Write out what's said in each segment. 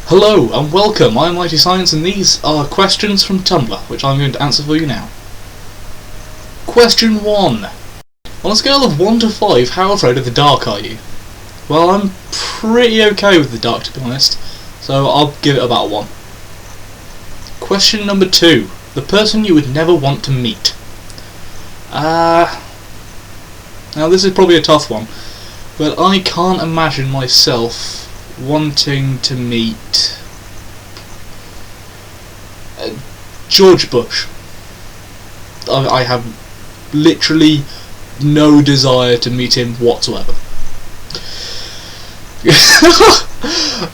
Hello and welcome, I'm Mighty Science and these are questions from Tumblr, which I'm going to answer for you now. Question 1. On a scale of 1 to 5, how afraid of the dark are you? Well, I'm pretty okay with the dark, to be honest, so I'll give it about 1. Question number 2. The person you would never want to meet. Now this is probably a tough one, but I can't imagine myself wanting to meet George Bush. I have literally no desire to meet him whatsoever.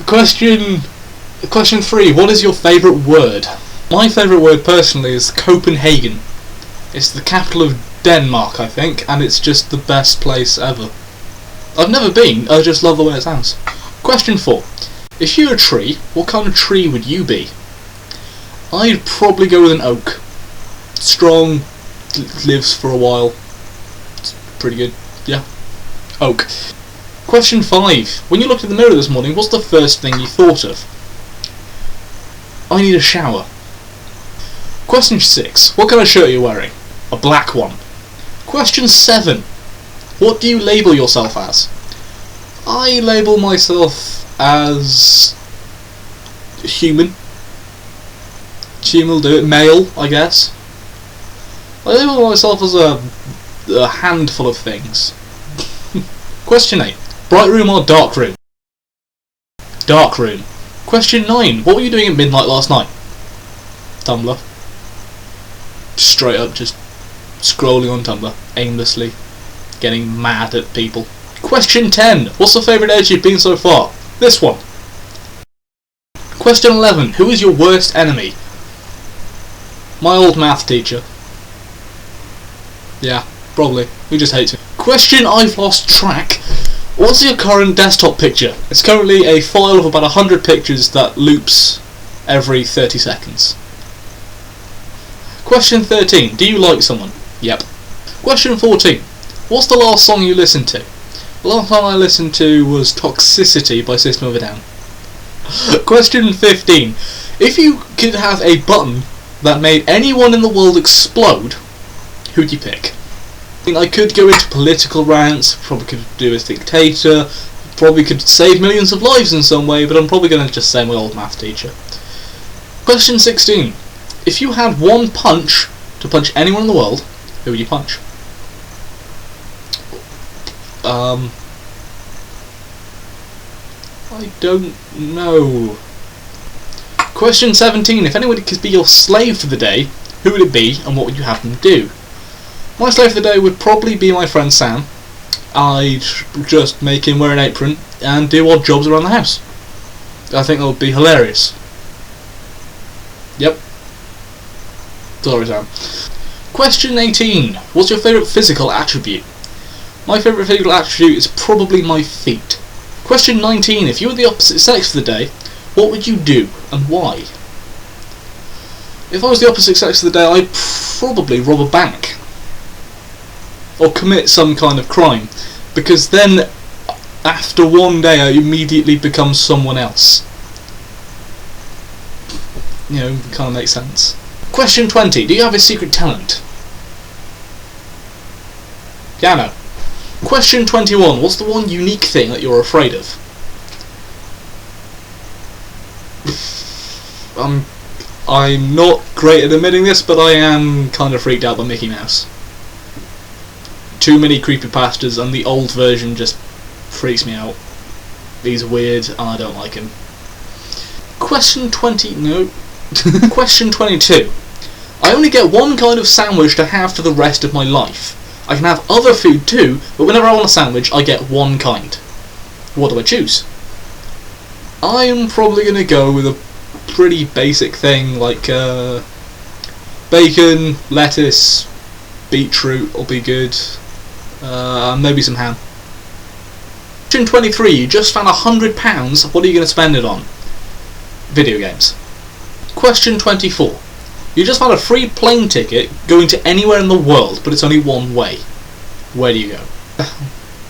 Question 3. What is your favourite word? My favourite word personally is Copenhagen. It's the capital of Denmark, I think, and it's just the best place ever. I've never been, I just love the way it sounds. Question 4. If you were a tree, what kind of tree would you be? I'd probably go with an oak. Strong, lives for a while. It's pretty good, yeah. Oak. Question 5. When you looked in the mirror this morning, what's the first thing you thought of? I need a shower. Question 6. What kind of shirt are you wearing? A black one. Question 7. What do you label yourself as? I label myself as human. Human will do it. Male, I guess. I label myself as a handful of things. Question 8. Bright room or dark room? Dark room. Question 9. What were you doing at midnight last night? Tumblr. Straight up just scrolling on Tumblr, aimlessly, getting mad at people. Question 10. What's the favourite age you've been so far? This one. Question 11. Who is your worst enemy? My old math teacher. Yeah, probably. He just hates me. Question I've lost track. What's your current desktop picture? It's currently a file of about 100 pictures that loops every 30 seconds. Question 13. Do you like someone? Yep. Question 14. What's the last song you listened to? The last song I listened to was Toxicity by System of a Down. Question 15. If you could have a button that made anyone in the world explode, who'd you pick? I mean, I could go into political rants, probably could do as dictator, probably could save millions of lives in some way, but I'm probably going to just say my old math teacher. Question 16. If you had one punch to punch anyone in the world, who would you punch? I don't know. Question 17. If anyone could be your slave for the day, who would it be and what would you have them do? My slave for the day would probably be my friend Sam. I'd just make him wear an apron and do odd jobs around the house. I think that would be hilarious. Yep. Sorry, Sam. Question 18. What's your favourite physical attribute? My favourite physical attribute is probably my feet. Question 19. If you were the opposite sex for the day, what would you do and why? If I was the opposite sex for the day, I'd probably rob a bank. Or commit some kind of crime. Because then, after one day, I immediately become someone else. You know, it kind of makes sense. Question 20. Do you have a secret talent? Piano. Question 21. What's the one unique thing that you're afraid of? I'm not great at admitting this, but I am kind of freaked out by Mickey Mouse. Too many creepypastas, and the old version just freaks me out. He's weird, and I don't like him. Question 20... No. Question 22. I only get one kind of sandwich to have for the rest of my life. I can have other food too, but whenever I want a sandwich, I get one kind. What do I choose? I am probably going to go with a pretty basic thing like bacon, lettuce, beetroot will be good, maybe some ham. Question 23. You just found £100. What are you going to spend it on? Video games. Question 24. You just found a free plane ticket going to anywhere in the world, but it's only one way. Where do you go?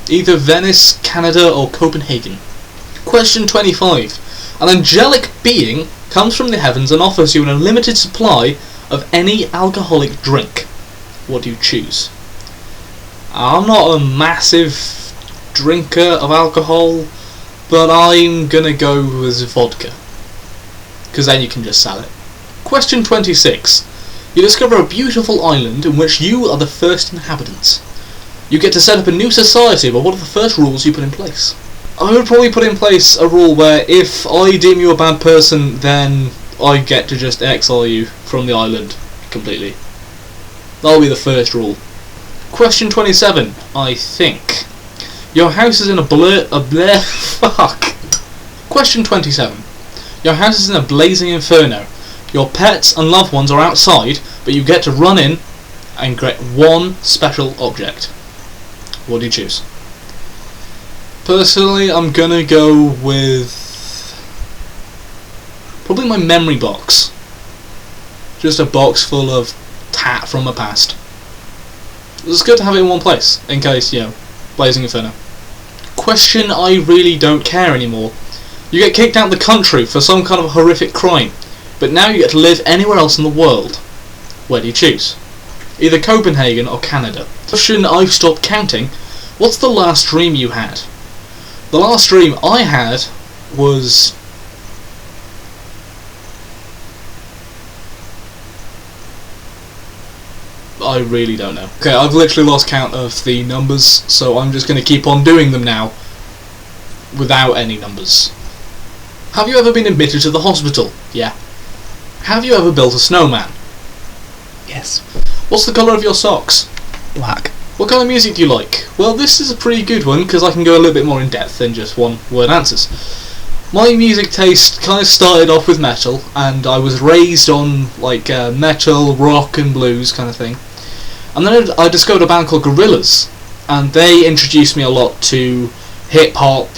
Either Venice, Canada, or Copenhagen. Question 25. An angelic being comes from the heavens and offers you an unlimited supply of any alcoholic drink. What do you choose? I'm not a massive drinker of alcohol, but I'm gonna go with vodka, because then you can just sell it. Question 26. You discover a beautiful island in which you are the first inhabitants. You get to set up a new society, but what are the first rules you put in place? I would probably put in place a rule where if I deem you a bad person, then I get to just exile you from the island completely. That'll be the first rule. Question 27, I think. Your house is in fuck. Question 27. Your house is in a blazing inferno. Your pets and loved ones are outside, but you get to run in and get one special object. What do you choose? Personally, I'm gonna go with probably my memory box. Just a box full of tat from my past. It's good to have it in one place, in case, blazing inferno. Question I really don't care anymore. You get kicked out of the country for some kind of horrific crime, but now you get to live anywhere else in the world. Where do you choose? Either Copenhagen or Canada. Question I've stopped counting. What's the last dream you had? The last dream I had was... I really don't know. Okay, I've literally lost count of the numbers, so I'm just going to keep on doing them now without any numbers. Have you ever been admitted to the hospital? Yeah. Have you ever built a snowman? Yes. What's the colour of your socks? Black. What kind of music do you like? Well, this is a pretty good one because I can go a little bit more in depth than just one word answers. My music taste kind of started off with metal, and I was raised on metal, rock and blues kind of thing. And then I discovered a band called Gorillaz, and they introduced me a lot to hip-hop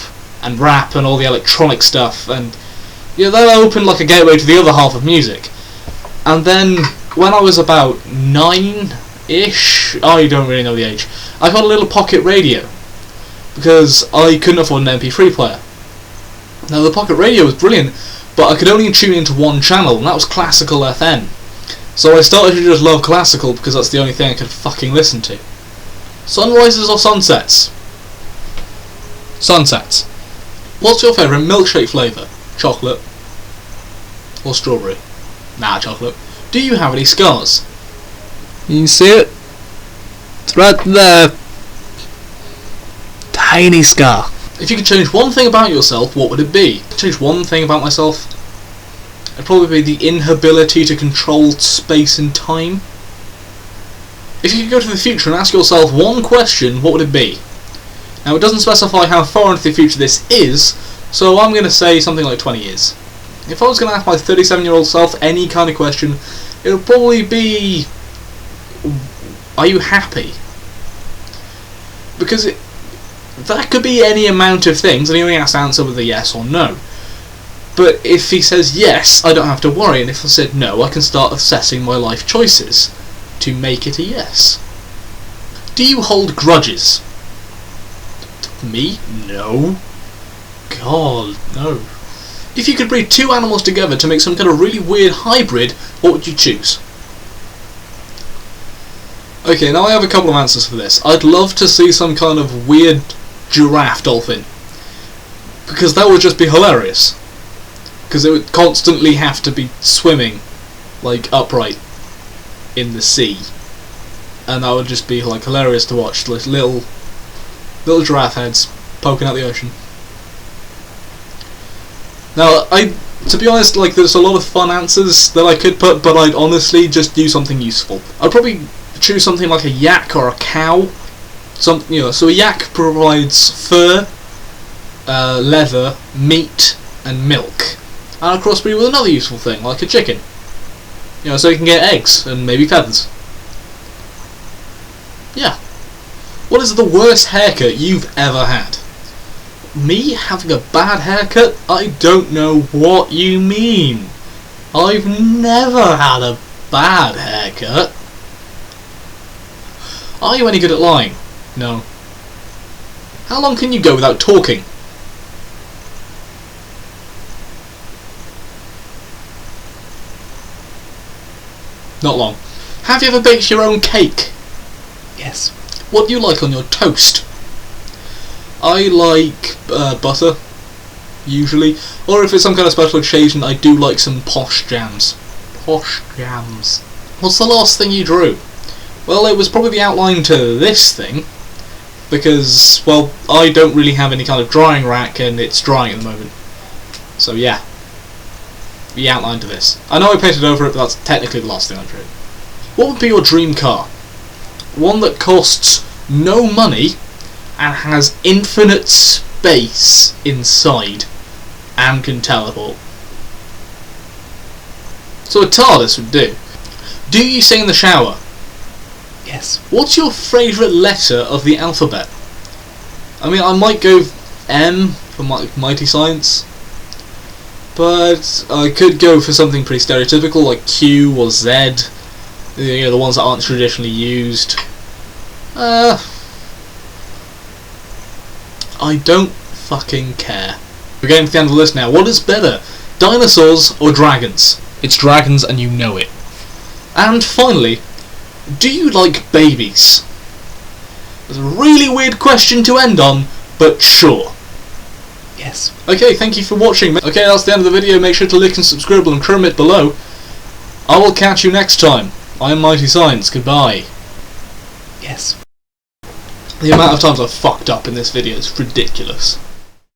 and rap and all the electronic stuff, and that opened like a gateway to the other half of music. And then when I was about 9-ish, I don't really know the age, I got a little pocket radio because I couldn't afford an MP3 player. Now the pocket radio was brilliant, but I could only tune into one channel, and that was classical FM. So I started to just love classical because that's the only thing I could fucking listen to. Sunrises or sunsets? Sunsets. What's your favourite milkshake flavour? Chocolate or strawberry? Nah, chocolate. Do you have any scars? You can see it? It's right there. Tiny scar. If you could change one thing about yourself, what would it be? Change one thing about myself? It'd probably be the inability to control space and time. If you could go to the future and ask yourself one question, what would it be? Now it doesn't specify how far into the future this is, so I'm going to say something like 20 years. If I was going to ask my 37-year-old self any kind of question, it would probably be, are you happy? Because that could be any amount of things, and he only has to answer with a yes or no. But if he says yes, I don't have to worry, and if I said no, I can start assessing my life choices to make it a yes. Do you hold grudges? Me? No. God, no. If you could breed two animals together to make some kind of really weird hybrid, what would you choose? Okay, now I have a couple of answers for this. I'd love to see some kind of weird giraffe dolphin, because that would just be hilarious. Because it would constantly have to be swimming, upright, in the sea. And that would just be, hilarious to watch. Little giraffe heads poking out the ocean. Now, to be honest, there's a lot of fun answers that I could put, but I'd honestly just do something useful. I'd probably choose something like a yak or a cow. So a yak provides fur, leather, meat, and milk. And I'll crossbreed with another useful thing, like a chicken. So you can get eggs and maybe feathers. Yeah. What is the worst haircut you've ever had? Me having a bad haircut? I don't know what you mean. I've never had a bad haircut. Are you any good at lying? No. How long can you go without talking? Not long. Have you ever baked your own cake? Yes. What do you like on your toast? I like butter, usually. Or if it's some kind of special occasion, I do like some posh jams. Posh jams. What's the last thing you drew? Well, it was probably the outline to this thing, because, well, I don't really have any kind of drying rack, and it's drying at the moment. So yeah, the outline to this. I know I painted over it, but that's technically the last thing I drew. What would be your dream car? One that costs no money and has infinite space inside and can teleport. So a TARDIS would do. Do you sing in the shower? Yes. What's your favourite letter of the alphabet? I mean, I might go M for Mighty Science, but I could go for something pretty stereotypical like Q or Z. You know, the ones that aren't traditionally used. I don't fucking care. We're getting to the end of the list now. What is better, dinosaurs or dragons? It's dragons and you know it. And finally, do you like babies? It's a really weird question to end on, but sure. Yes. Okay, thank you for watching. Okay, that's the end of the video. Make sure to like and subscribe and comment below. I will catch you next time. I'm Mighty Science. Goodbye. Yes. The amount of times I've fucked up in this video is ridiculous.